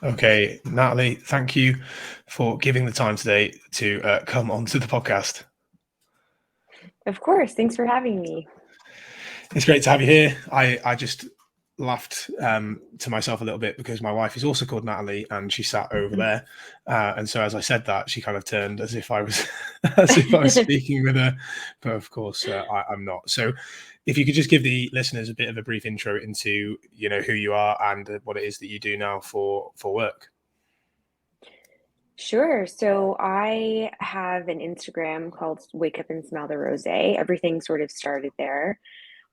Okay, Natalie, thank you for giving the time today to come onto the podcast. Of course. Thanks for having me. It's great to have you here. I just laughed to myself a little bit because my wife is also called Natalie and she sat over there. And so as I said that, she kind of turned as if I was as if I was speaking with her, but of course I'm not. So if you could just give the listeners a bit of a brief intro into who you are and what it is that you do now for work. Sure. So I have an Instagram called Wake Up and Smell the Rose. Everything sort of started there.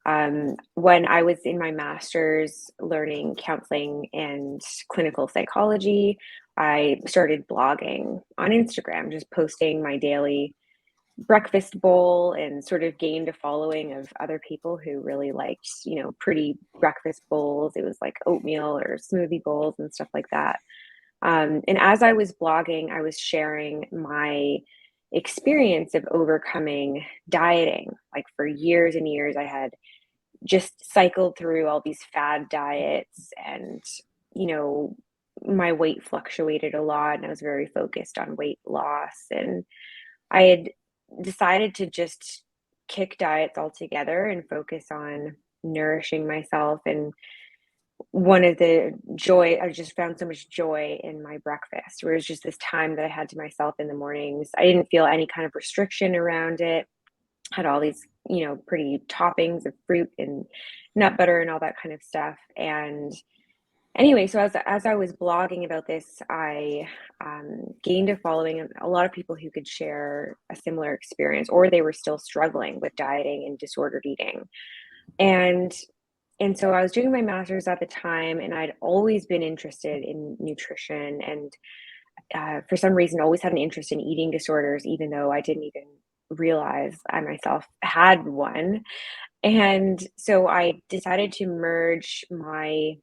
When I was in my master's learning counseling and clinical psychology, I started blogging on Instagram, just posting my daily breakfast bowl and sort of gained a following of other people who really liked, pretty breakfast bowls. It was like oatmeal or smoothie bowls and stuff like that. And as I was blogging, I was sharing my experience of overcoming dieting. Like for years and years, I had just cycled through all these fad diets and, you know, my weight fluctuated a lot and I was very focused on weight loss. And I had decided to just kick diets altogether and focus on nourishing myself. And one of the joy, I just found so much joy in my breakfast, where it's just this time that I had to myself in the mornings. I didn't feel any kind of restriction around it. Had all these, pretty toppings of fruit and nut butter and all that kind of stuff. And anyway, so as I was blogging about this, I gained a following of a lot of people who could share a similar experience, or they were still struggling with dieting and disordered eating. And and so I was doing my master's at the time, and I'd always been interested in nutrition, and for some reason, always had an interest in eating disorders, even though I didn't even realize I myself had one. And so I decided to merge my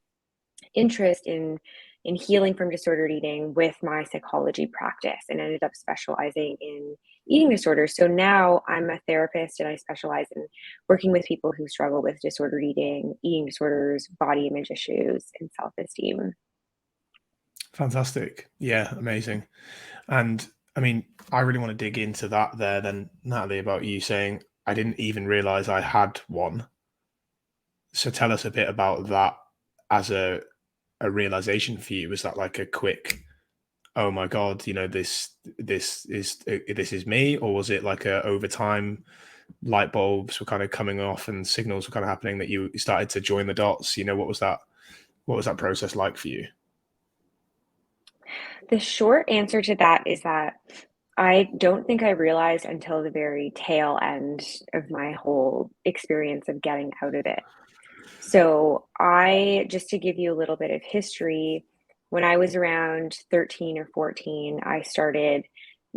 interest in healing from disordered eating with my psychology practice and ended up specializing in eating disorders. So now I'm a therapist and I specialize in working with people who struggle with disordered eating disorders, body image issues, and self-esteem. Fantastic. Yeah, amazing. And I mean, I really want to dig into that there then, Natalie, about you saying I didn't even realize I had one. So tell us a bit about that as a realization for you. Was that like a quick, oh my God, this is me, or was it like a over time light bulbs were kind of coming off and signals were kind of happening that you started to join the dots? What was that? What was that process like for you? The short answer to that is that I don't think I realized until the very tail end of my whole experience of getting out of it. So, just to give you a little bit of history, when I was around 13 or 14, I started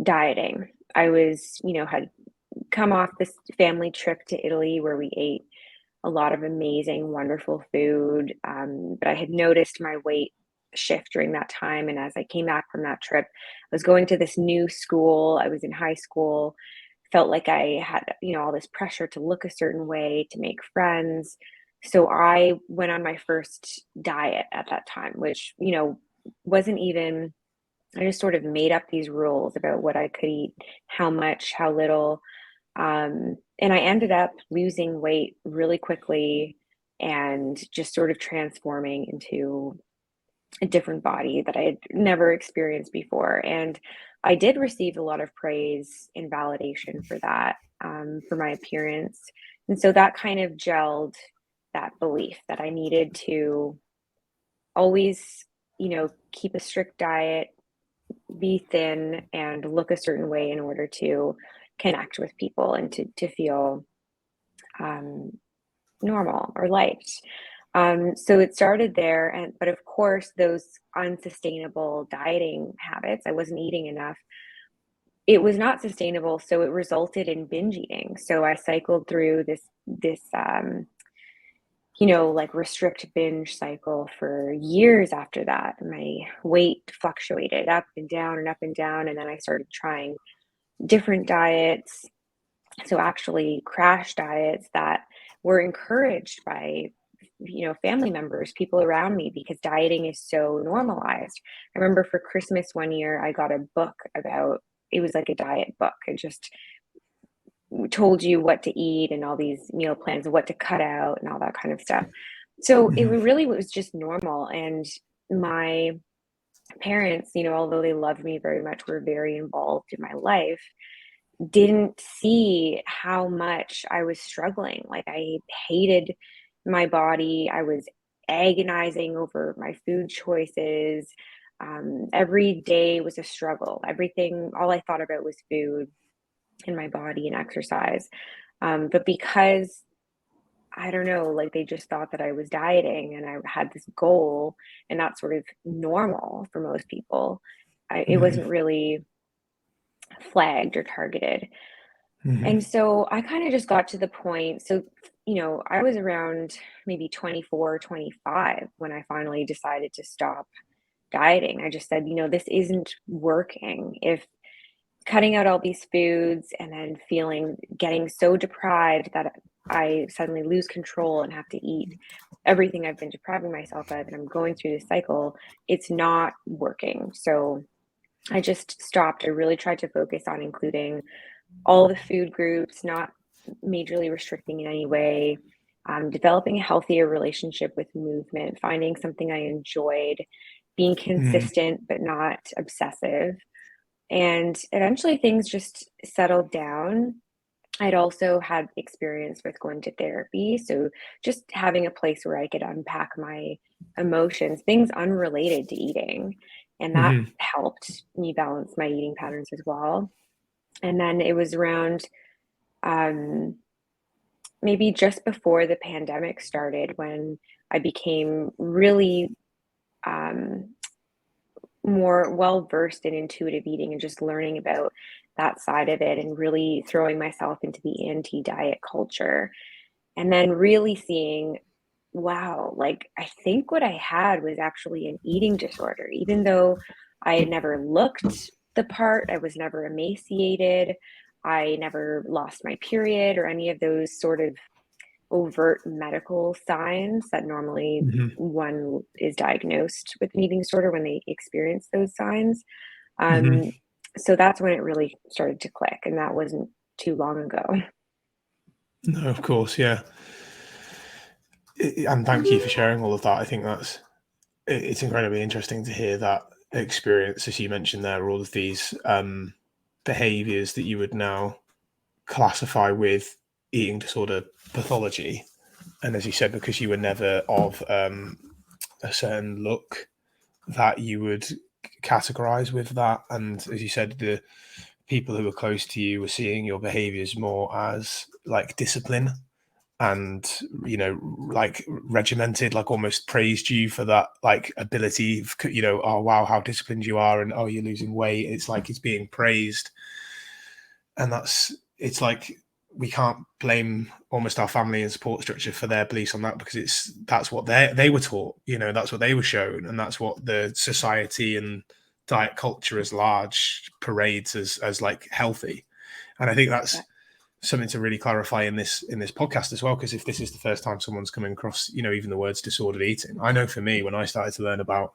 dieting. I had come off this family trip to Italy where we ate a lot of amazing, wonderful food. But I had noticed my weight shift during that time. And as I came back from that trip, I was going to this new school. I was in high school, felt like I had, all this pressure to look a certain way, to make friends. So I went on my first diet at that time, which, wasn't even, I just sort of made up these rules about what I could eat, how much, how little. And I ended up losing weight really quickly and just sort of transforming into a different body that I had never experienced before. And I did receive a lot of praise and validation for that, for my appearance. And so that kind of gelled that belief that I needed to always, keep a strict diet, be thin, and look a certain way in order to connect with people and to feel um, normal or liked. So it started there, but of course, those unsustainable dieting habits, I wasn't eating enough. It was not sustainable, so it resulted in binge eating. So I cycled through this like restrict binge cycle for years after that. My weight fluctuated up and down and up and down, and then I started trying different diets. So actually crash diets that were encouraged by family members, people around me, because dieting is so normalized. I remember for Christmas one year, I got a book about, it was like a diet book. It just told you what to eat and all these meal plans of what to cut out and all that kind of stuff. So it Mhm. really was just normal. And my parents, although they loved me very much, were very involved in my life, didn't see how much I was struggling. Like, I hated my body. I was agonizing over my food choices. Every day was a struggle. Everything, all I thought about was food and my body and exercise. But because I don't know, like, they just thought that I was dieting and I had this goal, and that's sort of normal for most people. It Mhm. wasn't really flagged or targeted. Mhm. And so I kind of just got to the point. So, I was around maybe 24, 25 when I finally decided to stop dieting. I just said, this isn't working. If cutting out all these foods and then getting so deprived that I suddenly lose control and have to eat everything I've been depriving myself of, and I'm going through this cycle, it's not working. So I just stopped. I really tried to focus on including all the food groups, not majorly restricting in any way, developing a healthier relationship with movement, finding something I enjoyed, being Mhm. consistent but not obsessive. And eventually things just settled down. I'd also had experience with going to therapy. So just having a place where I could unpack my emotions, things unrelated to eating. And that Mhm. helped me balance my eating patterns as well. And then it was around um, maybe just before the pandemic started when I became really um, more well versed in intuitive eating and just learning about that side of it and really throwing myself into the anti diet culture. And then really seeing, wow, like, I think what I had was actually an eating disorder, even though I had never looked the part, I was never emaciated, I never lost my period or any of those sort of overt medical signs that normally Mhm. one is diagnosed with an eating disorder when they experience those signs. Mhm. Um, so that's when it really started to click, and that wasn't too long ago. No, of course, yeah. And thank you for sharing all of that. I think it's incredibly interesting to hear that experience, as you mentioned there, all of these behaviors that you would now classify with eating disorder pathology. And as you said, because you were never of a certain look, that you would categorize with that. And as you said, the people who were close to you were seeing your behaviors more as like discipline and like regimented, like almost praised you for that, like ability, oh wow, how disciplined you are, and oh, you're losing weight. It's like it's being praised. And it's like we can't blame almost our family and support structure for their beliefs on that, because that's what they were taught, that's what they were shown, and that's what the society and diet culture as large parades as like healthy. And I think Yeah. that's something to really clarify in this podcast as well, because if this is the first time someone's coming across even the words disordered eating, I know for me, when I started to learn about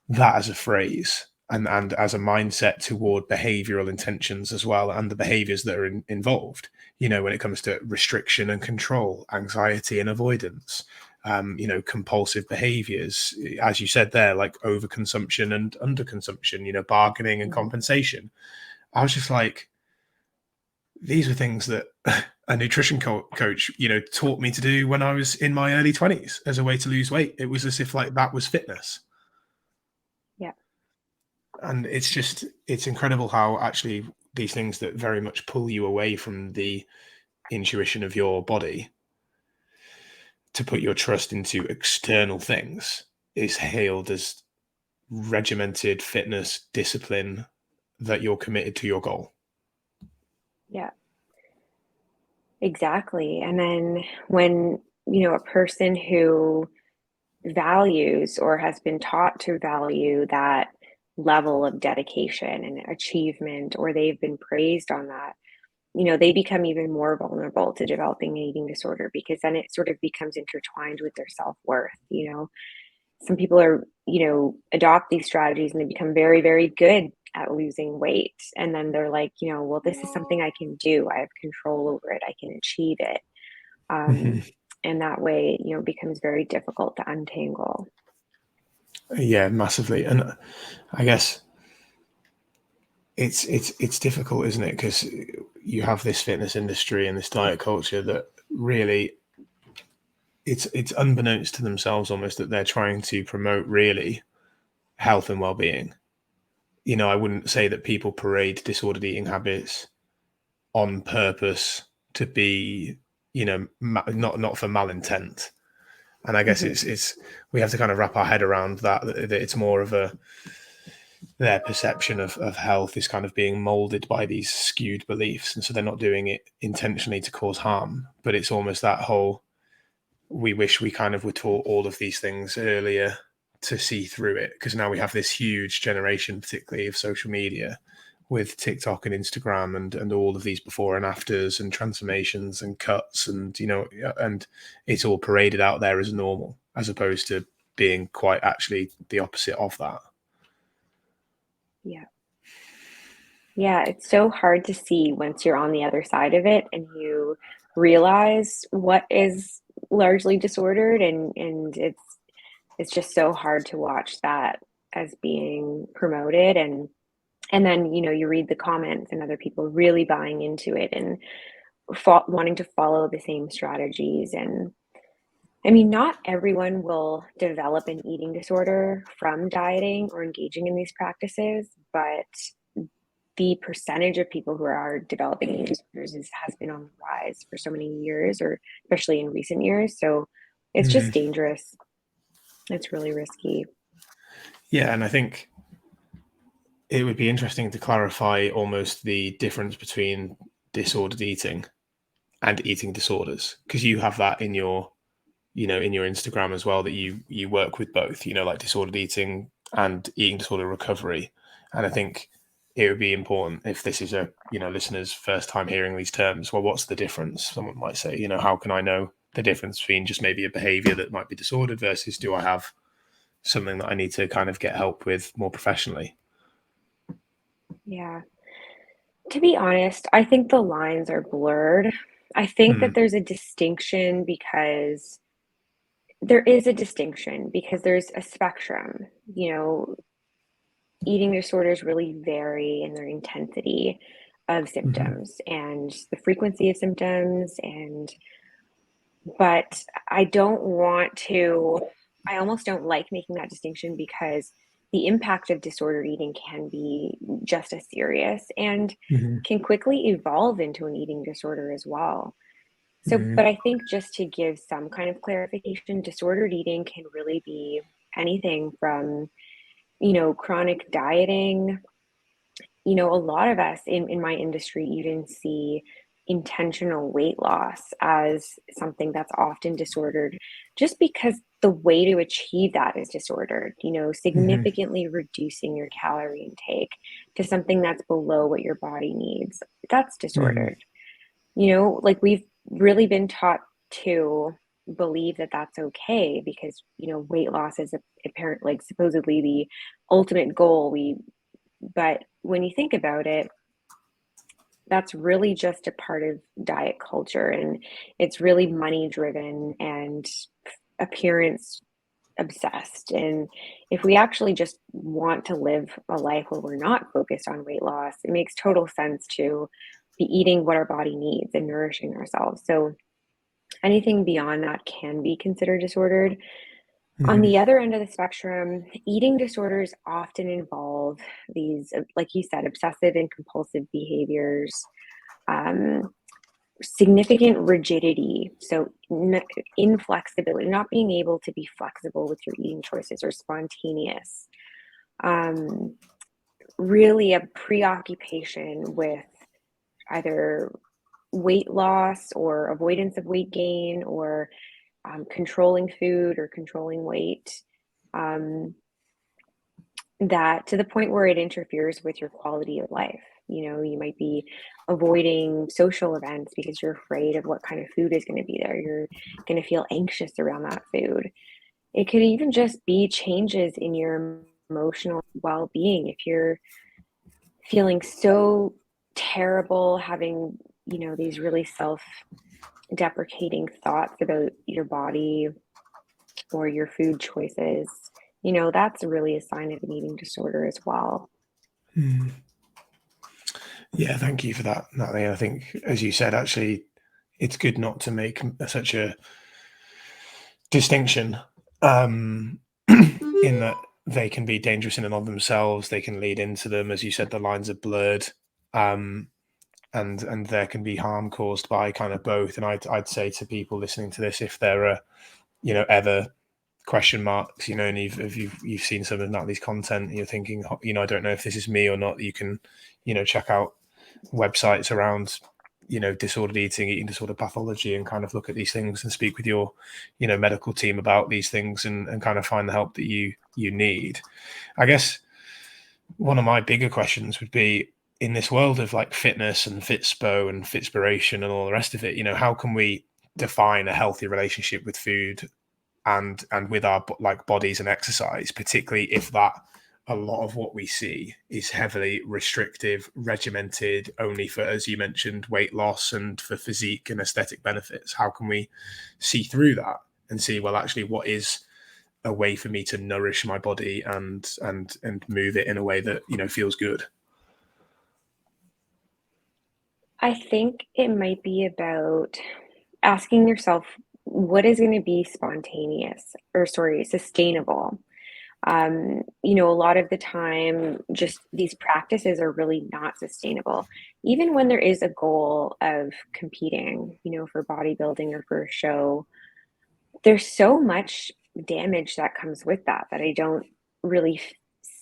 that as a phrase and as a mindset toward behavioral intentions as well, and the behaviors that are involved, when it comes to restriction and control, anxiety and avoidance, compulsive behaviors, as you said there, like overconsumption and underconsumption, bargaining and Mhm. compensation. I was just like, these were things that a nutrition coach, taught me to do when I was in my early 20s as a way to lose weight. It was as if like that was fitness. Yeah. And it's incredible how actually these things that very much pull you away from the intuition of your body to put your trust into external things is hailed as regimented fitness discipline, that you're committed to your goal. Yeah. Exactly. And then when, a person who values or has been taught to value that level of dedication and achievement, or they've been praised on that, they become even more vulnerable to developing an eating disorder, because then it sort of becomes intertwined with their self-worth. Some people are, adopt these strategies and they become very, very good at losing weight. And then they're like, well, this is something I can do. I have control over it. I can achieve it. Mhm. And that way, it becomes very difficult to untangle. Yeah, massively. And I guess it's difficult, isn't it? Because you have this fitness industry and this diet culture that really it's unbeknownst to themselves almost that they're trying to promote really health and well-being. I wouldn't say that people parade disordered eating habits on purpose to be, not for malintent. And I guess Mhm. it's we have to kind of wrap our head around that it's more of their perception of health is kind of being molded by these skewed beliefs, and so they're not doing it intentionally to cause harm, but it's almost that whole, we wish we kind of were taught all of these things earlier to see through it, because now we have this huge generation, particularly of social media, with TikTok and Instagram and all of these before and afters and transformations and cuts, and it's all paraded out there as normal, as opposed to being quite actually the opposite of that. Yeah. Yeah, it's so hard to see once you're on the other side of it and you realize what is largely disordered, and it's just so hard to watch that as being promoted. And then, you read the comments and other people really buying into it and wanting to follow the same strategies. And I mean, not everyone will develop an eating disorder from dieting or engaging in these practices, but the percentage of people who are developing eating disorders has been on the rise for so many years, or especially in recent years. So it's just Mhm. dangerous. It's really risky. Yeah, and I think it would be interesting to clarify almost the difference between disordered eating and eating disorders, because you have that in your, in your Instagram as well, that you work with both, like disordered eating and eating disorder recovery. And I think it would be important, if this is a, listener's first time hearing these terms, well, what's the difference? Someone might say, how can I know the difference between just maybe a behavior that might be disordered versus do I have something that I need to kind of get help with more professionally? Yeah. To be honest, I think the lines are blurred. I think that Mm, there's a distinction because there is a distinction because there's a spectrum. Eating disorders really vary in their intensity of mhm, symptoms and the frequency of symptoms. But I almost don't like making that distinction, because the impact of disordered eating can be just as serious and mhm, can quickly evolve into an eating disorder as well. So, mhm, but I think, just to give some kind of clarification, disordered eating can really be anything from, chronic dieting. A lot of us in my industry even see intentional weight loss as something that's often disordered, just because the way to achieve that is disordered. mhm, Significantly reducing your calorie intake to something that's below what your body needs. That's mhm, disordered. Like, we've really been taught to believe that that's okay, because, weight loss is apparent, like, supposedly the ultimate goal. But when you think about it, that's really just a part of diet culture, and it's really money driven and appearance obsessed. And if we actually just want to live a life where we're not focused on weight loss, it makes total sense to be eating what our body needs and nourishing ourselves. So anything beyond that can be considered disordered. On mhm. the other end of the spectrum, eating disorders often involve these, like you said, obsessive and compulsive behaviors, um, significant rigidity, so inflexibility, not being able to be flexible with your eating choices or spontaneous. Um, Really a preoccupation with either weight loss or avoidance of weight gain, or controlling food or controlling weight. Um, that, to the point where it interferes with your quality of life. You might be avoiding social events because you're afraid of what kind of food is going to be there. You're going to feel anxious around that food. It could even just be changes in your emotional well-being. If you're feeling so terrible, having, these really self-deprecating thoughts about your body or your food choices, that's really a sign of an eating disorder as well. Yeah, thank you for that, Natalie. I think, as you said, actually, it's good not to make such a distinction, in that they can be dangerous in and of themselves. They can lead into them, as you said, the lines are blurred, and there can be harm caused by kind of both. And I'd say to people listening to this, if there are ever question marks, and if you've seen some of Natalie's content, and you're thinking, I don't know if this is me or not, you can check out websites around disordered eating disorder pathology, and kind of look at these things and speak with your medical team about these things, and kind of find the help that you need. I guess one of my bigger questions would be, in this world of like fitness and Fitspo and Fitspiration and all the rest of it, how can we define a healthy relationship with food and with our like bodies and exercise, particularly if that a lot of what we see is heavily restrictive, regimented, only for, as you mentioned, weight loss and for physique and aesthetic benefits? How can we see through that and see, well, actually, what is a way for me to nourish my body and move it in a way that feels good? I think it might be about asking yourself what is going to be spontaneous or, sorry, sustainable. A lot of the time, just these practices are really not sustainable. Even when there is a goal of competing, for bodybuilding or for a show, there's so much damage that comes with that I don't really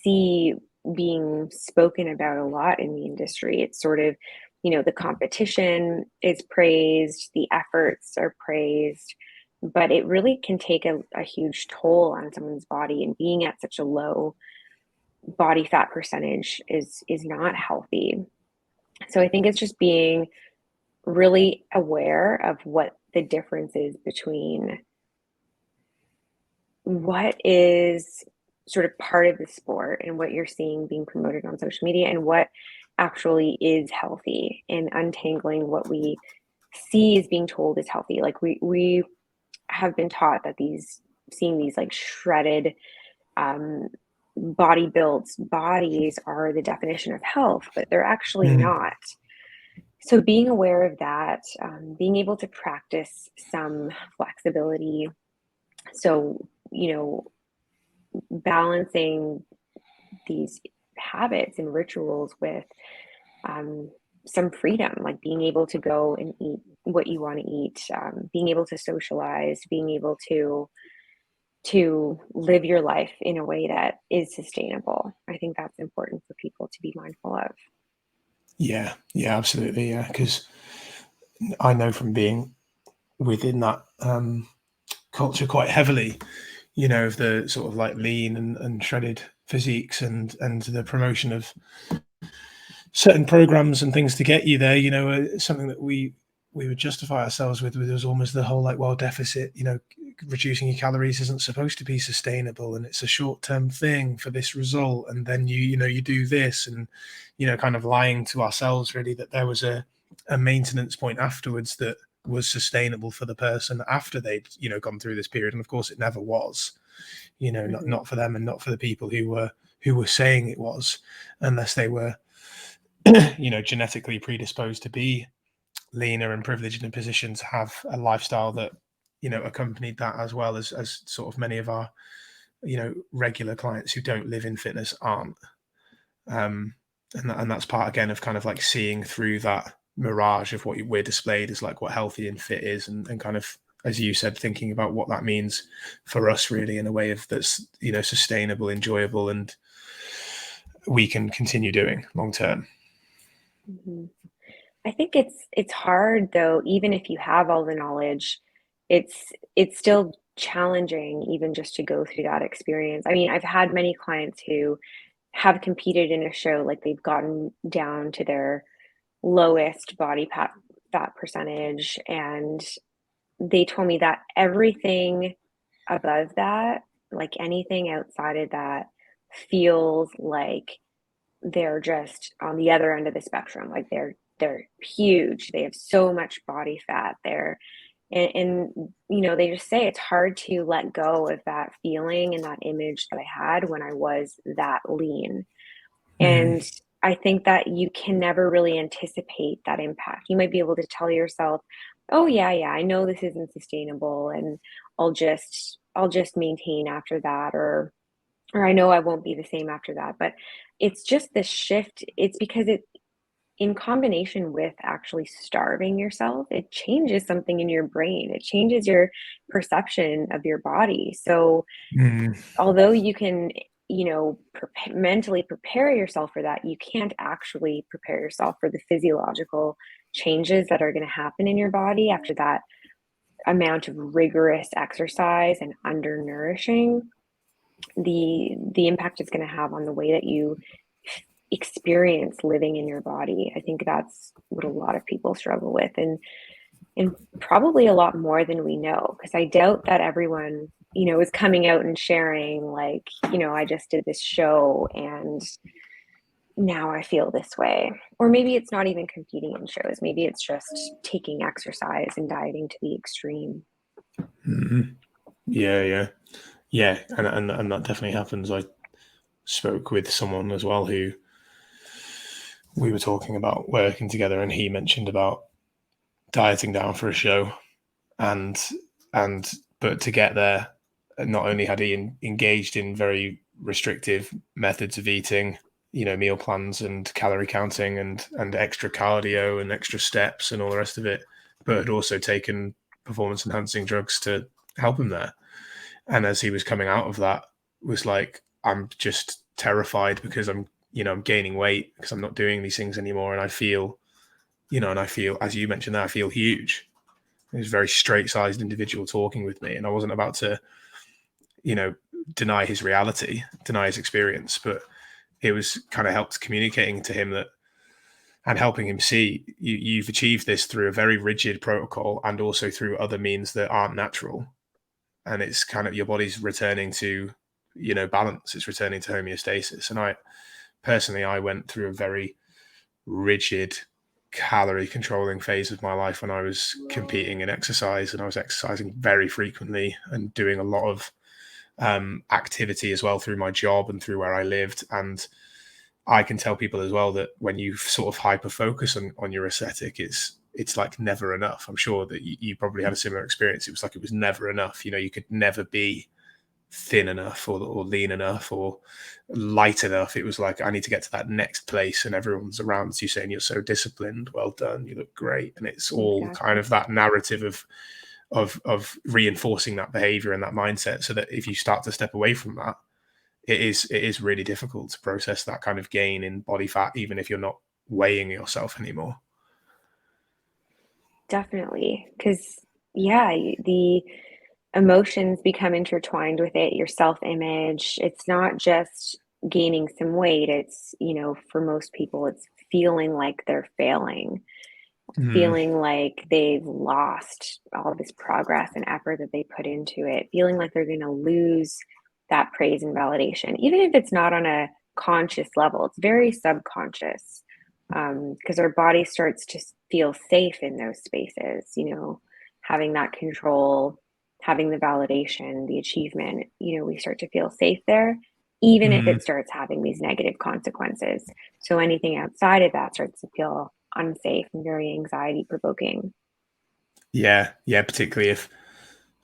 see being spoken about a lot in the industry. It's sort of, the competition is praised, the efforts are praised, but it really can take a huge toll on someone's body. And being at such a low body fat percentage is not healthy. So I think it's just being really aware of what the difference is between what is sort of part of the sport and what you're seeing being promoted on social media and what actually is healthy, and untangling what we see is being told is healthy. Like we have been taught that seeing these like shredded, body built bodies are the definition of health, but they're actually not. So being aware of that, being able to practice some flexibility. So, balancing these habits and rituals with some freedom, like being able to go and eat what you want to eat, being able to socialize, being able to live your life in a way that is sustainable. I think that's important for people to be mindful of. Yeah, absolutely. Yeah, because I know from being within that culture quite heavily, of the sort of like lean and shredded physiques, and the promotion of certain programs and things to get you there. Something that we would justify ourselves with was almost the whole like, well, deficit, reducing your calories isn't supposed to be sustainable, and it's a short-term thing for this result, and then you do this, and kind of lying to ourselves really that there was a maintenance point afterwards that was sustainable for the person after they'd gone through this period. And of course it never was, not for them, and not for the people who were saying it was, unless they were genetically predisposed to be leaner and privileged in a position to have a lifestyle that accompanied that, as well as sort of many of our regular clients who don't live in fitness aren't. And that's part again of kind of like seeing through that mirage of what we're displayed as, like what healthy and fit is, and kind of, as you said, thinking about what that means for us really in a way of that's sustainable, enjoyable, and we can continue doing long term. Mm-hmm. I think it's hard though, even if you have all the knowledge, it's still challenging even just to go through that experience. I mean, I've had many clients who have competed in a show, like they've gotten down to their lowest fat percentage, and they told me that everything above that, like anything outside of that, feels like they're just on the other end of the spectrum. Like they're huge. They have so much body fat there. And you know, they just say it's hard to let go of that feeling and that image that I had when I was that lean. And I think that you can never really anticipate that impact. You might be able to tell yourself, "Oh yeah, I know this isn't sustainable and I'll just maintain after that," or "I know I won't be the same after that." But it's just this shift. It's because it in combination with actually starving yourself, it changes something in your brain. It changes your perception of your body. So Mm. although you can, you know, mentally prepare yourself for that, you can't actually prepare yourself for the physiological changes that are going to happen in your body after that amount of rigorous exercise and undernourishing. The impact it's going to have on the way that you experience living in your body. I think that's what a lot of people struggle with, and probably a lot more than we know, because I doubt that everyone, you know, is coming out and sharing like, you know, I just did this show and now I feel this way. Or maybe it's not even competing in shows. Maybe it's just taking exercise and dieting to the extreme. Mm. Yeah, and that definitely happens. I spoke with someone as well who we were talking about working together, and he mentioned about dieting down for a show, and but to get there, not only had he engaged in very restrictive methods of eating, you know, meal plans and calorie counting and extra cardio and extra steps and all the rest of it, but had also taken performance enhancing drugs to help him there. And as he was coming out of that, was like, I'm just terrified because I'm gaining weight because I'm not doing these things anymore, and I feel, as you mentioned that, I feel huge. He was a very straight-sized individual talking with me, and I wasn't about to, deny his reality, deny his experience, but it was kind of helped communicating to him that and helping him see you've achieved this through a very rigid protocol and also through other means that aren't natural. And it's kind of your body's returning to, balance. It's returning to homeostasis. And I went through a very rigid calorie controlling phase of my life when I was competing in exercise, and I was exercising very frequently and doing a lot of activity as well through my job and through where I lived. And I can tell people as well that when you sort of hyper focus on your aesthetic, it's like never enough. I'm sure that you probably had a similar experience. It was like it was never enough. You could never be thin enough or lean enough or light enough. It was like, I need to get to that next place, and everyone's around you saying, you're so disciplined, well done, you look great. And it's all kind Exactly. of that narrative of reinforcing that behavior and that mindset, so that if you start to step away from that, it is really difficult to process that kind of gain in body fat, even if you're not weighing yourself anymore. Definitely. Because, yeah, the emotions become intertwined with it, your self-image. It's not just gaining some weight. It's, you know, for most people, it's feeling like they're failing, Mm, feeling like they've lost all this progress and effort that they put into it, feeling like they're going to lose that praise and validation, even if it's not on a conscious level. It's very subconscious, because our body starts to feel safe in those spaces, you know, having that control, having the validation, the achievement, you know, we start to feel safe there, even if mm. it starts having these negative consequences. So anything outside of that starts to feel unsafe and very anxiety provoking. Yeah, particularly if,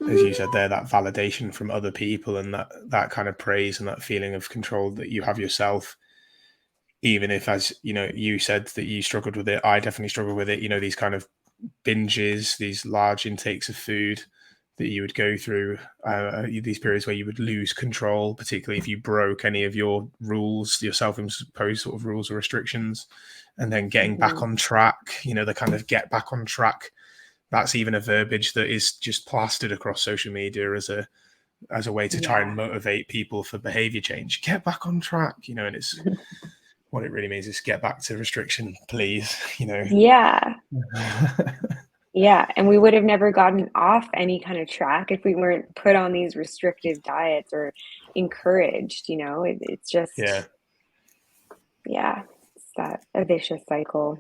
as you said there, that validation from other people and that kind of praise and that feeling of control that you have yourself. Even if, as you know, you said that you struggled with it, I definitely struggled with it. These kind of binges, these large intakes of food that you would go through, these periods where you would lose control, particularly if you broke any of your rules, your self-imposed sort of rules or restrictions, and then getting back Mm-hmm. on track. The kind of get back on track. That's even a verbiage that is just plastered across social media as as a way to try and motivate people for behavior change. Get back on track, you know, and it's what it really means is get back to restriction, please, you know. Yeah. Yeah. And we would have never gotten off any kind of track if we weren't put on these restrictive diets or encouraged, you know. It's just, Yeah, it's that a vicious cycle.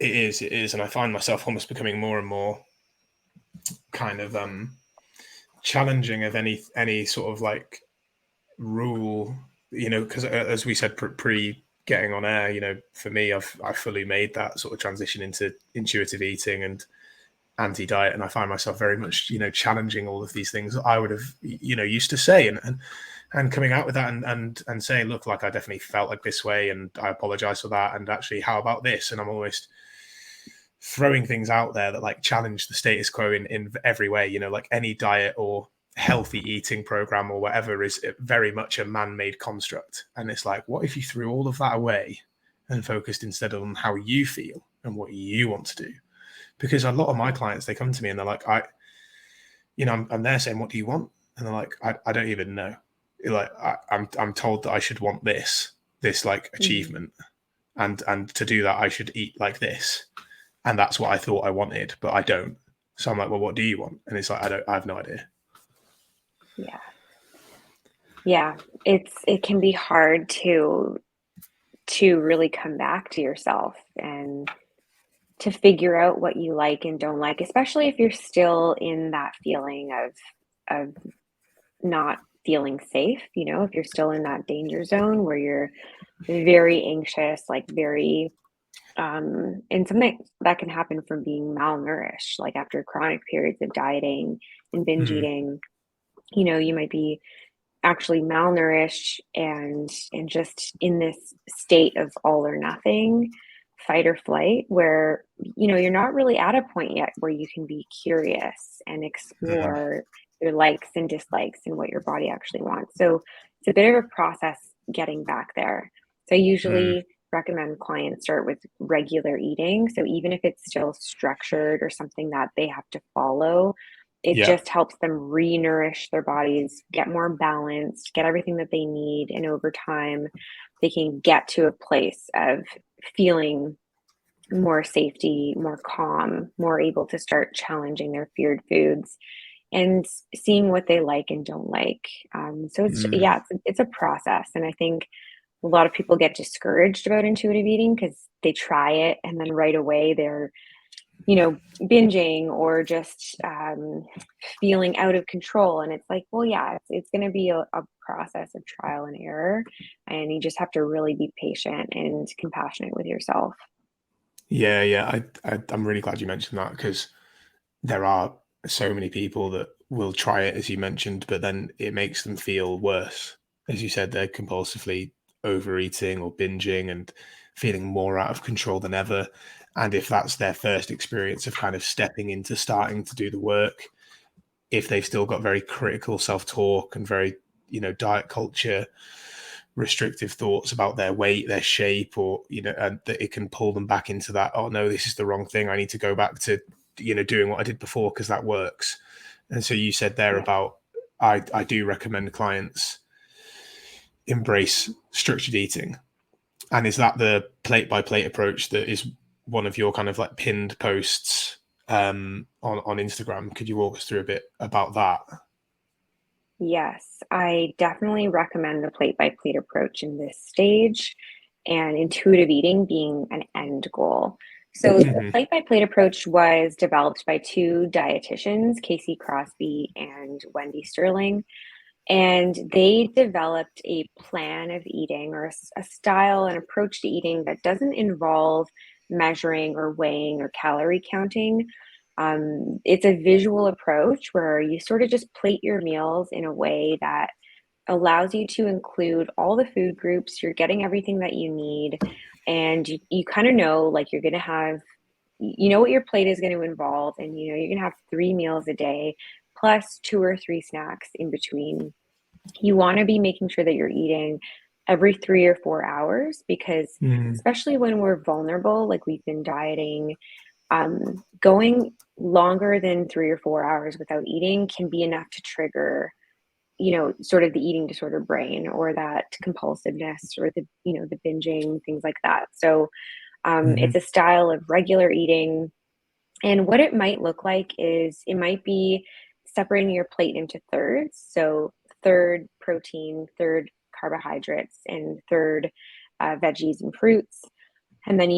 it is. And I find myself almost becoming more and more kind of challenging of any sort of like rule, you know, because as we said pre getting on air, you know, for me, I fully made that sort of transition into intuitive eating and anti-diet, and I find myself very much, you know, challenging all of these things that I would have, you know, used to say, and coming out with that and saying, look, like I definitely felt like this way, and I apologize for that, and actually, how about this? And I'm almost throwing things out there that like challenge the status quo in every way, you know, like any diet or healthy eating program or whatever is very much a man-made construct. And it's like, what if you threw all of that away and focused instead on how you feel and what you want to do? Because a lot of my clients, they come to me and they're like, I'm there saying, what do you want? And they're like, I don't even know. Like I'm told that I should want this like achievement, and to do that I should eat like this, and that's what I thought I wanted, but I don't. So I'm like, well, what do you want? And it's like, I have no idea. Yeah. It can be hard to really come back to yourself and to figure out what you like and don't like, especially if you're still in that feeling of not feeling safe, you know, if you're still in that danger zone where you're very anxious, like very and something that can happen from being malnourished, like after chronic periods of dieting and binge eating, you know, you might be actually malnourished and just in this state of all or nothing, fight or flight, where, you know, you're not really at a point yet where you can be curious and explore your likes and dislikes and what your body actually wants. So it's a bit of a process getting back there. So I usually recommend clients start with regular eating. So even if it's still structured or something that they have to follow, it just helps them re-nourish their bodies, get more balanced, get everything that they need. And over time, they can get to a place of feeling more safety, more calm, more able to start challenging their feared foods and seeing what they like and don't like. So it's a process. And I think a lot of people get discouraged about intuitive eating because they try it and then right away they're, you know, binging or just feeling out of control. And it's like, well, yeah, it's going to be a process of trial and error. And you just have to really be patient and compassionate with yourself. Yeah. I'm really glad you mentioned that, because there are so many people that will try it, as you mentioned, but then it makes them feel worse. As you said, they're compulsively overeating or binging and feeling more out of control than ever. And if that's their first experience of kind of stepping into starting to do the work, if they've still got very critical self-talk and very, you know, diet culture, restrictive thoughts about their weight, their shape, or, you know, and that it can pull them back into that, oh no, this is the wrong thing, I need to go back to, you know, doing what I did before because that works. And so you said there about, I do recommend clients embrace structured eating. And is that the plate by plate approach that is one of your kind of like pinned posts on Instagram? Could you walk us through a bit about that? Yes, I definitely recommend the plate by plate approach in this stage and intuitive eating being an end goal. So the plate by plate approach was developed by two dietitians, Casey Crosby and Wendy Sterling, and they developed a plan of eating or a style and approach to eating that doesn't involve measuring or weighing or calorie counting. It's a visual approach where you sort of just plate your meals in a way that allows you to include all the food groups. You're getting everything that you need, and you kind of know, like, you're going to have, you know, what your plate is going to involve, and you know you're going to have 3 meals a day plus 2 or 3 snacks in between. You want to be making sure that you're eating every 3 or 4 hours because especially when we're vulnerable, like we've been dieting, going longer than 3 or 4 hours without eating can be enough to trigger sort of the eating disorder brain, or that compulsiveness, or the binging, things like that. So Hmm. it's a style of regular eating. And what it might look like is it might be separating your plate into thirds. So third protein, third carbohydrates, and third veggies and fruits. And then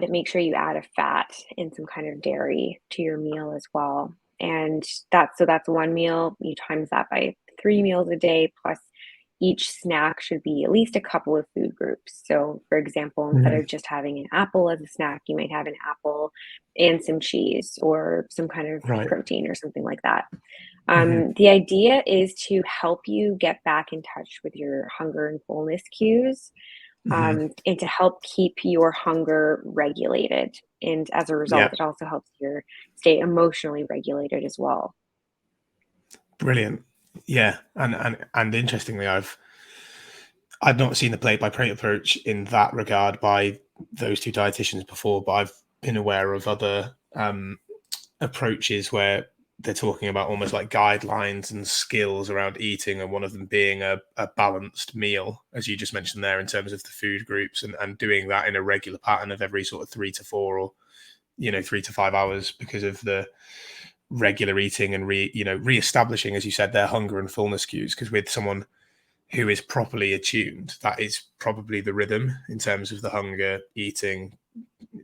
make sure you add a fat and some kind of dairy to your meal as well. And that's one meal. You times that by 3 meals a day, plus each snack should be at least a couple of food groups. So, for example, instead Hmm. of just having an apple as a snack, you might have an apple and some cheese or some kind of Right. protein or something like that. Hmm. The idea is to help you get back in touch with your hunger and fullness cues, Hmm. and to help keep your hunger regulated. And as a result, Yeah. it also helps your stay emotionally regulated as well. Brilliant. Yeah. And interestingly, I'd not seen the plate by plate approach in that regard by those two dietitians before, but I've been aware of other approaches where they're talking about almost like guidelines and skills around eating, and one of them being a balanced meal, as you just mentioned there, in terms of the food groups, and doing that in a regular pattern of every sort of 3 to 4 or 3 to 5 hours, because of the regular eating and re-establishing, as you said, their hunger and fullness cues. Because with someone who is properly attuned, that is probably the rhythm in terms of the hunger, eating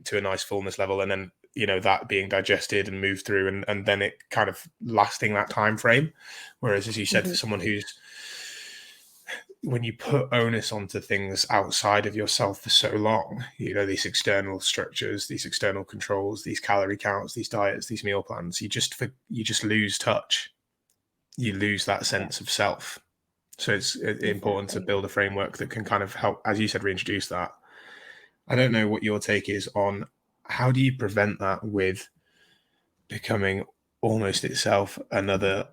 to a nice fullness level, and then that being digested and moved through, and then it kind of lasting that time frame. Whereas, as you said, for Mhm. someone who's, when you put onus onto things outside of yourself for so long, these external structures, these external controls, these calorie counts, these diets, these meal plans, you just lose touch. You lose that Yeah, sense of self. So it's important to exactly. build a framework that can kind of help, as you said, reintroduce that. I don't know what your take is on how do you prevent that with becoming almost itself another,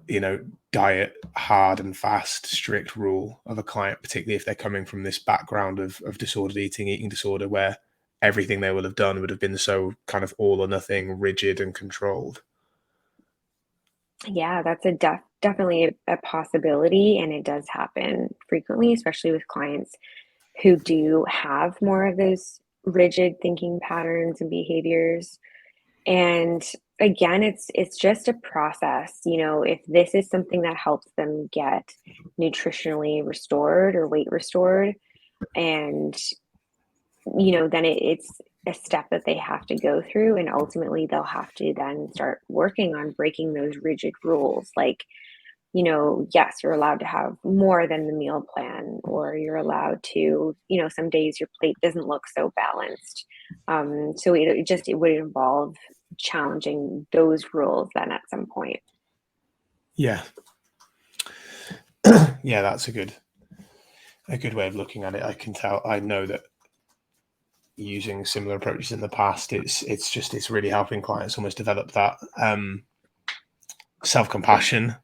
diet, hard and fast, strict rule of a client, particularly if they're coming from this background of disordered eating disorder, where everything they will have done would have been so kind of all or nothing, rigid and controlled. Yeah, that's definitely a possibility, and it does happen frequently, especially with clients who do have more of those rigid thinking patterns and behaviors. And again, it's just a process. If this is something that helps them get nutritionally restored or weight restored, and then it's a step that they have to go through, and ultimately they'll have to then start working on breaking those rigid rules. Like, yes, you're allowed to have more than the meal plan, or you're allowed to, some days your plate doesn't look so balanced. So it would involve challenging those rules then at some point. Yeah. Yeah, that's a good way of looking at it. I know that using similar approaches in the past, it's really helping clients almost develop that self-compassion,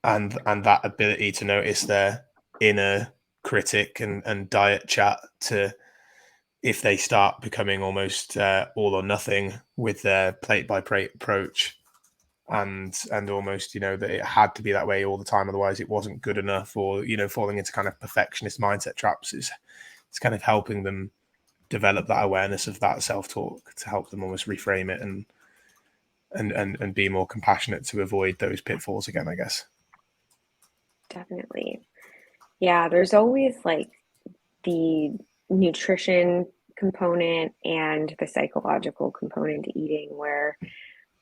and that ability to notice their inner critic and diet chat, to if they start becoming almost all or nothing with their plate by plate approach, and almost that it had to be that way all the time, otherwise it wasn't good enough, or falling into kind of perfectionist mindset traps. It's kind of helping them develop that awareness of that self-talk to help them almost reframe it, and be more compassionate to avoid those pitfalls again, I guess. Definitely. Yeah, there's always like the nutrition component and the psychological component to eating, where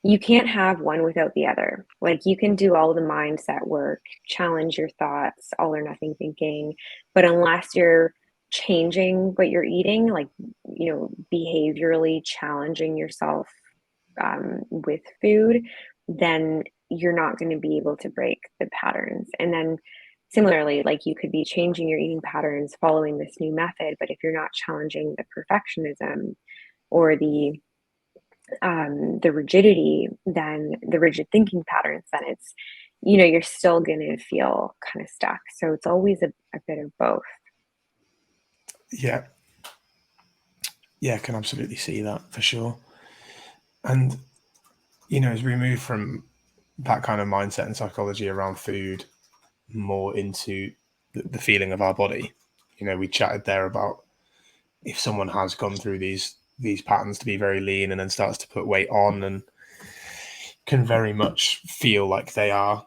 you can't have one without the other. Like, you can do all the mindset work, challenge your thoughts, all or nothing thinking, but unless you're changing what you're eating, like, behaviorally challenging yourself with food, then you're not going to be able to break the patterns. And then similarly, like, you could be changing your eating patterns following this new method, but if you're not challenging the perfectionism or the rigidity, then the rigid thinking patterns, then it's, you're still going to feel kind of stuck. So it's always a bit of both. Yeah, yeah, I can absolutely see that for sure. And as we move from that kind of mindset and psychology around food more into the feeling of our body. We chatted there about if someone has gone through these patterns to be very lean and then starts to put weight on and can very much feel like they're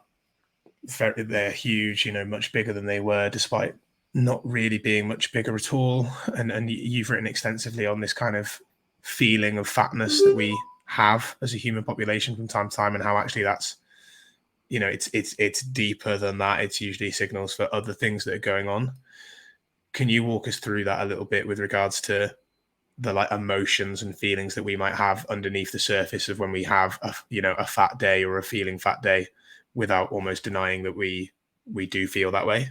huge, much bigger than they were, despite not really being much bigger at all. And you've written extensively on this kind of feeling of fatness that we have as a human population from time to time, and how actually that's, it's deeper than that. It's usually signals for other things that are going on. Can you walk us through that a little bit with regards to the like emotions and feelings that we might have underneath the surface of when we have a fat day or a feeling fat day, without almost denying that we do feel that way?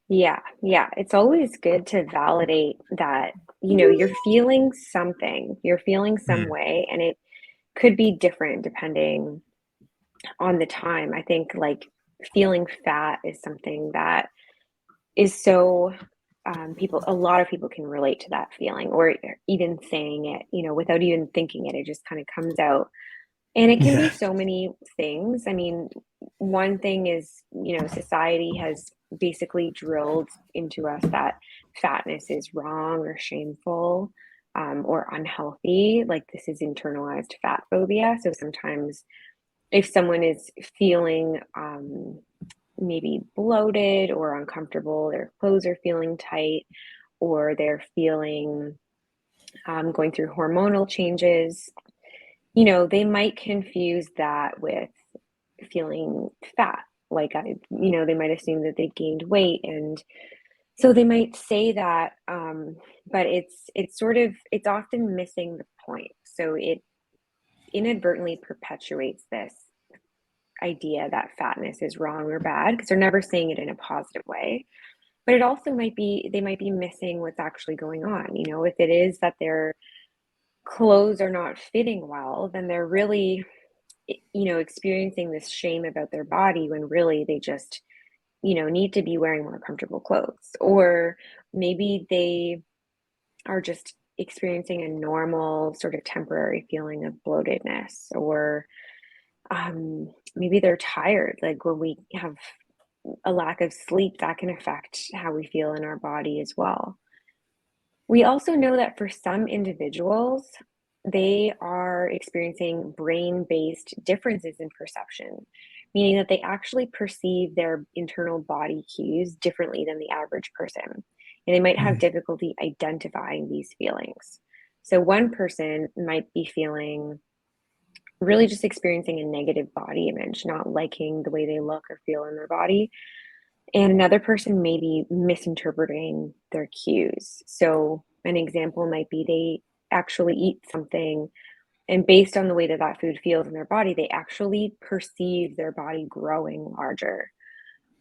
Yeah, yeah. It's always good to validate that, you're feeling something, you're feeling some Mm. way, and it could be different depending on the time. I think like feeling fat is something that is so a lot of people can relate to that feeling, or even saying it, without even thinking it, it just kind of comes out. And it can be Yeah. so many things. I mean, one thing is, society has basically drilled into us that fatness is wrong or shameful, or unhealthy. Like this is internalized fat phobia. So sometimes if someone is feeling maybe bloated or uncomfortable, their clothes are feeling tight, or they're feeling going through hormonal changes, they might confuse that with feeling fat. Like they might assume that they gained weight, and so they might say that, but it's often missing the point. So it inadvertently perpetuates this idea that fatness is wrong or bad, because they're never saying it in a positive way. But it also they might be missing what's actually going on. If it is that their clothes are not fitting well, then they're really, experiencing this shame about their body, when really they just, need to be wearing more comfortable clothes. Or maybe they are just experiencing a normal sort of temporary feeling of bloatedness, or maybe they're tired. Like when we have a lack of sleep, that can affect how we feel in our body as well. We also know that for some individuals, they are experiencing brain-based differences in perception, meaning that they actually perceive their internal body cues differently than the average person. And they might have Mm. difficulty identifying these feelings. So one person might be feeling really just experiencing a negative body image, not liking the way they look or feel in their body. And another person may be misinterpreting their cues. So an example might be they actually eat something, and based on the way that that food feels in their body, they actually perceive their body growing larger.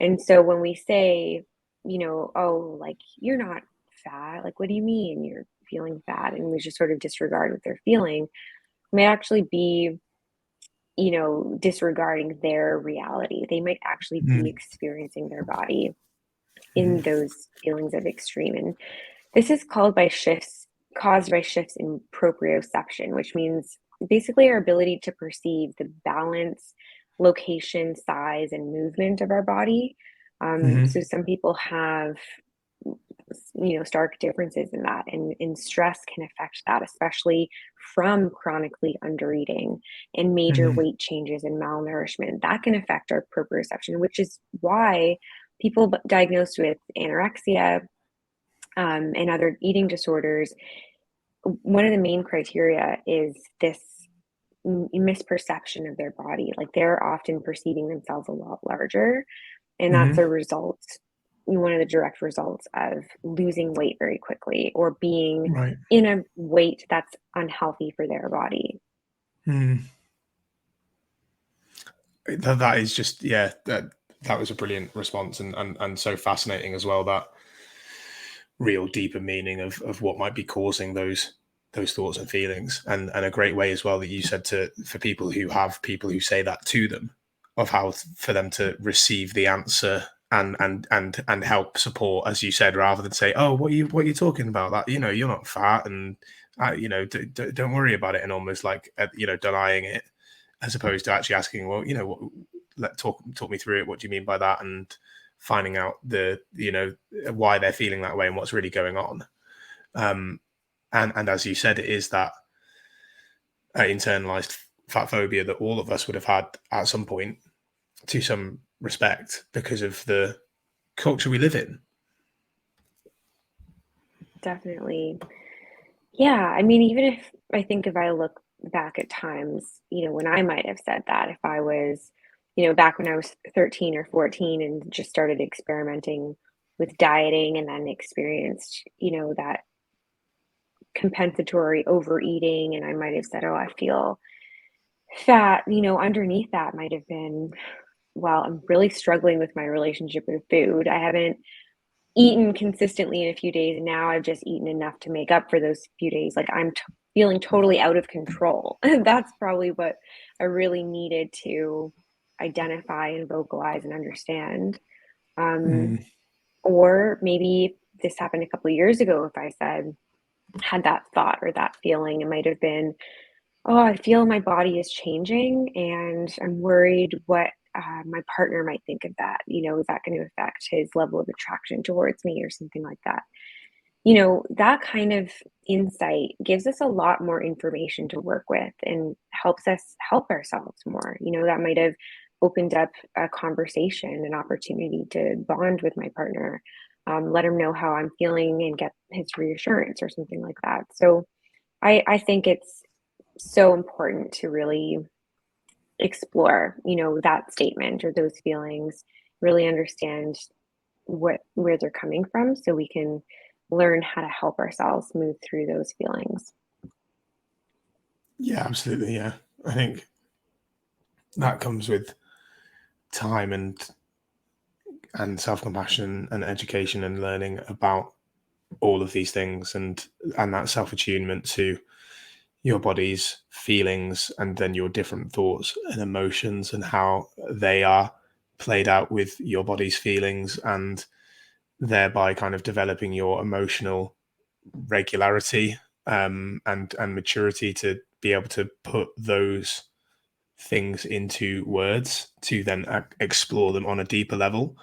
And so when we say, oh, like you're not fat, like what do you mean you're feeling fat? And we just sort of disregard what they're feeling, may actually be, disregarding their reality. They might actually be Mm. experiencing their body in Mm. those feelings of extreme. And this is caused by shifts in proprioception, which means basically our ability to perceive the balance, location, size, and movement of our body. Mm. So some people have, stark differences in that, and stress can affect that, especially from chronically undereating and major Mm. weight changes and malnourishment. That can affect our proprioception, which is why people diagnosed with anorexia, and other eating disorders, one of the main criteria is this misperception of their body. Like they're often perceiving themselves a lot larger, and that's Mm. a result, one of the direct results of losing weight very quickly, or being Right. in a weight that's unhealthy for their body. Mm. That is just, yeah, that was a brilliant response, and so fascinating as well, that real deeper meaning of what might be causing those thoughts and feelings, and a great way as well that you said to for people who have people who say that to them, of how for them to receive the answer and help support, as you said, rather than say, oh, what are you talking about, that you're not fat, and don't worry about it, and almost like denying it, as opposed to actually asking, well, talk me through it. What do you mean by that? And finding out why they're feeling that way and what's really going on. And as you said, it is that internalized fat phobia that all of us would have had at some point, to some respect, because of the culture we live in. Definitely. Yeah. I mean, even if I look back at times, when I might have said that, if I was, back when I was 13 or 14 and just started experimenting with dieting and then experienced, that compensatory overeating, and I might have said, oh, I feel fat, underneath that might have been, well, I'm really struggling with my relationship with food. I haven't eaten consistently in a few days, and now I've just eaten enough to make up for those few days. Like I'm feeling totally out of control. That's probably what I really needed to identify and vocalize and understand. Or maybe this happened a couple of years ago. If I had that thought or that feeling, it might have been, oh, I feel my body is changing and I'm worried what my partner might think of that. Is that going to affect his level of attraction towards me or something like that? That kind of insight gives us a lot more information to work with and helps us help ourselves more. That might have opened up a conversation, an opportunity to bond with my partner, let him know how I'm feeling and get his reassurance or something like that. So I think it's so important to really explore, that statement or those feelings, really understand where they're coming from so we can learn how to help ourselves move through those feelings. Yeah, absolutely. Yeah. I think that comes with time and self-compassion and education and learning about all of these things, and that self-attunement to your body's feelings and then your different thoughts and emotions and how they are played out with your body's feelings, and thereby kind of developing your emotional regularity and maturity to be able to put those things into words to then explore them on a deeper level.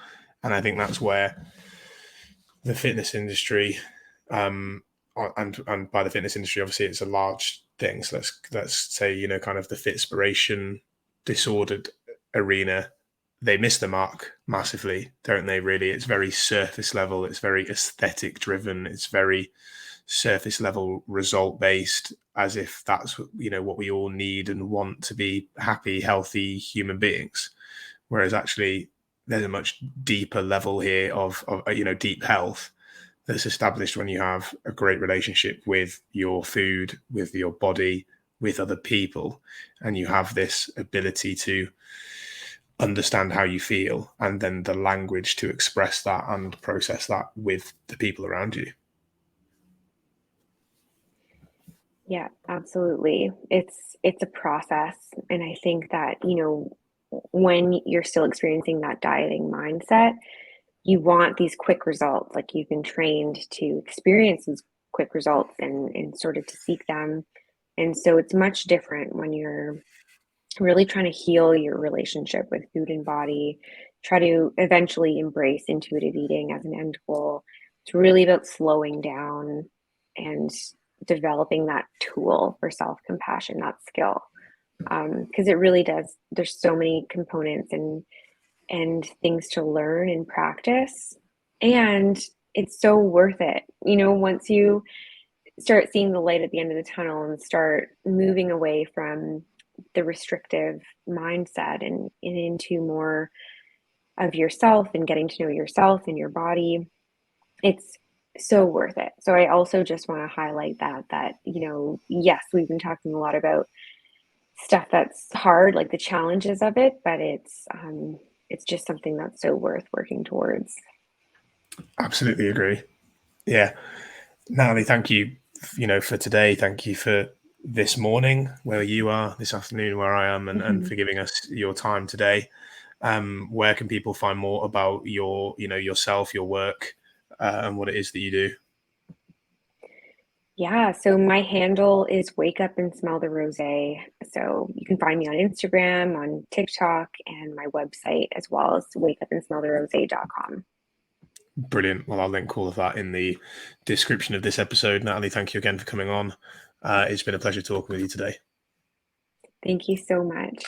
And I think that's where the fitness industry, and by the fitness industry, obviously it's a large thing. So let's say, kind of the fitspiration disordered arena, they miss the mark massively, don't they? Really, it's very surface level. It's very aesthetic driven. It's very surface level result based, as if that's what we all need and want to be happy, healthy human beings. Whereas actually, there's a much deeper level here of deep health that's established when you have a great relationship with your food, with your body, with other people, and you have this ability to understand how you feel and then the language to express that and process that with the people around you. Yeah, absolutely. It's a process, and I think that, when you're still experiencing that dieting mindset, you want these quick results. Like you've been trained to experience these quick results and sort of to seek them. And so it's much different when you're really trying to heal your relationship with food and body, try to eventually embrace intuitive eating as an end goal. It's really about slowing down and developing that tool for self-compassion, that skill. Because it really does, there's so many components and things to learn and practice. And it's so worth it. Once you start seeing the light at the end of the tunnel and start moving away from the restrictive mindset and into more of yourself and getting to know yourself and your body, it's so worth it. So I also just want to highlight that, yes, we've been talking a lot about stuff that's hard, like the challenges of it, but it's just something that's so worth working towards. Absolutely agree. Yeah. Natalie, thank you, for today. Thank you for this morning where you are, this afternoon where I am, and for giving us your time today. Where can people find more about yourself, your work, and what it is that you do? Yeah, so my handle is Wake Up and Smell the Rose. So you can find me on Instagram, on TikTok, and my website as well as wakeupandsmelltherose.com. Brilliant. Well, I'll link all of that in the description of this episode. Natalie, thank you again for coming on. It's been a pleasure talking with you today. Thank you so much.